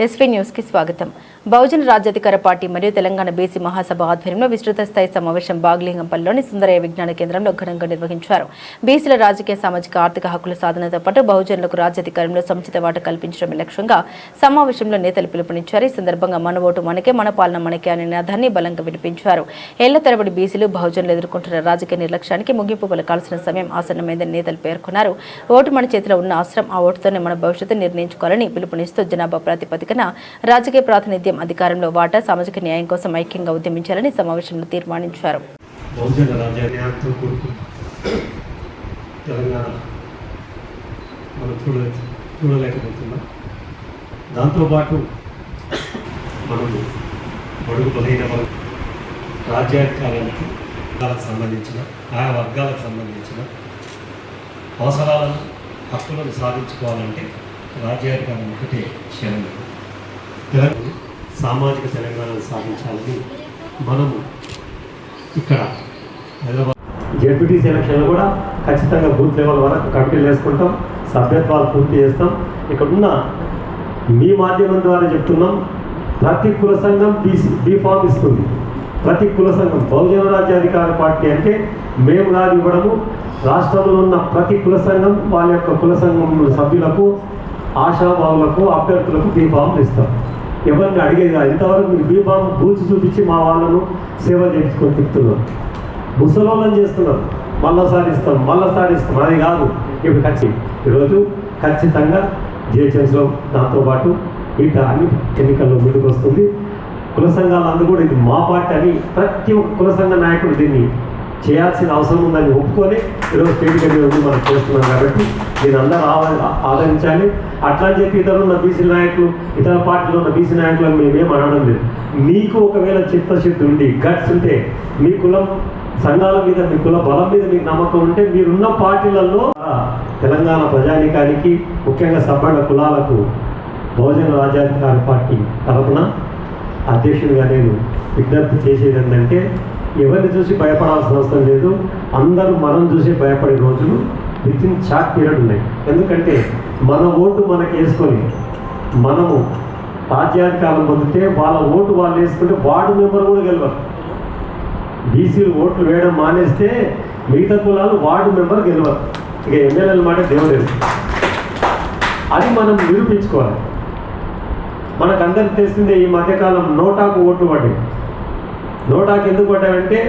SV news కి స్వాగతం. బహుజన రాజ్యాధికార పార్టీ మరియు తెలంగాణ బీసీ మహాసభ ఆధ్వర్యంలో విస్తృత స్థాయి సమావేశం బాగ్లింగంపల్లిలోని సుందరయ్య విజ్ఞాన కేంద్రంలో ఘనంగా నిర్వహించారు. బీసీల రాజకీయ, సామాజిక, ఆర్థిక హక్కుల సాధనతో పాటు బహుజనులకు రాజ్యాధికారంలో సముచిత వాటా కల్పించడమే లక్ష్యంగా సమావేశంలో నేతలు పిలుపునిచ్చారు. ఈ సందర్భంగా మన ఓటు మనకే, మన పాలన మనకే అనే నినాదాన్ని బలంగా వినిపించారు. ఏళ్ల తరబడి బీసీలు, బహుజనులు ఎదుర్కొంటున్న రాజకీయ నిర్లక్ష్యానికి ముగింపు పలకాల్సిన సమయం ఆసన్నమైందని నేతలు పేర్కొన్నారు. ఓటు మన చేతిలో ఉన్న అవసరం, ఆ ఓటుతోనే మన భవిష్యత్తు నిర్ణయించుకోవాలని పిలుపునిస్తూ జనాభా ప్రాతిపదికన రాజకీయ ప్రాతినిధ్యం, అధికారంలో వాటా, సామాజిక న్యాయం కోసం ఐక్యంగా ఉద్యమించాలని సమావేశంలో తీర్మానించారు. దాంతోపాటు మనము బడుగు బలైన రాజ్యాధికారానికి సంబంధించిన ఆయా వర్గాలకు సంబంధించిన అవసరాలను, హక్కులను సాధించుకోవాలంటే రాజ్యాధికారం ఒకటే శరణం. తెలంగాణ సామాజిక తెలంగాణను సాధించాలని మనము ఇక్కడ హైదరాబాద్ జెడ్పీటీసీ ఎలక్షన్లు కూడా ఖచ్చితంగా బూత్ లెవెల్ వరకు కమిటీలు వేసుకుంటాం, సభ్యత్వాలు పూర్తి చేస్తాం. ఇక్కడున్న మీ మాధ్యమం ద్వారా చెప్తున్నాం, ప్రతి కుల సంఘం బీఫామ్ ఇస్తుంది. ప్రతి కుల సంఘం బహుజన రాజ్యాధికార పార్టీ అంటే మేము కాదు ఇవ్వడము, రాష్ట్రంలో ఉన్న ప్రతి కుల సంఘం వాళ్ళ యొక్క కుల సంఘం సభ్యులకు, ఆశాభావులకు, అభ్యర్థులకు బీఫామ్లు ఇస్తాం. ఎవరిని అడిగేది ఇంతవరకు మీరు బీఫామ్ బూచి చూపించి మా వాళ్ళను సేవ చేయించుకొని తిప్పుతున్నారు, ముసలోళ్ళని చేస్తున్నారు. మళ్ళీసారి ఇస్తాం అది కాదు. ఇప్పుడు ఈరోజు ఖచ్చితంగా జిహెచ్ఎంసీలో దాంతో పాటు ఇట్లా అన్ని ఎన్నికల్లో ముందుకు వస్తుంది. కుల సంఘాలు అందరూ కూడా ఇది మా పార్టీ అని ప్రతి ఒక్క కుల సంఘ నాయకుడు దీన్ని చేయాల్సిన అవసరం ఉందని ఒప్పుకొని ఈరోజు స్టేట్ కమిటీ మనం చేస్తున్నాం. కాబట్టి దీన్ని అందరూ ఆదరించాలి. అట్లా అని చెప్పి ఇతరున్న బీసీ నాయకులు, ఇతర పార్టీలో ఉన్న బీసీ నాయకులను మేమేం అనడం లేదు. మీకు ఒకవేళ చిత్తశుద్ధి ఉండి గట్స్ ఉంటే, మీ కులం సంఘాల మీద, మీ కుల బలం మీద మీకు నమ్మకం ఉంటే, మీరున్న పార్టీలలో తెలంగాణ ప్రజానీకానికి, ముఖ్యంగా సబ్బండ కులాలకు బహుజన రాజ్యాధికార పార్టీ తరఫున అధ్యక్షుడిగా నేను విజ్ఞప్తి చేసేది ఏంటంటే, ఎవరిని చూసి భయపడాల్సిన అవసరం లేదు. అందరూ మనం చూసి భయపడే రోజులు విత్ ఇన్ షార్ట్ పీరియడ్ ఉన్నాయి. ఎందుకంటే మన ఓటు మనకి వేసుకొని మనము రాజ్యాధికారం పొందితే వాళ్ళ ఓటు వాళ్ళు వేసుకుంటే వార్డు మెంబర్ కూడా గెలవరు. బీసీలు ఓట్లు వేయడం మానేస్తే మిగతా కులాలు వార్డు మెంబర్ గెలవరు. ఇక ఎమ్మెల్యేల మాట దేవులేదు. అది మనం నిరూపించుకోవాలి. మనకందరికి తెలిసిందే, ఈ మధ్యకాలం నోటాకు ఓట్లు పడ్డాయి. నోటాకు ఎందుకు పడ్డాయంటే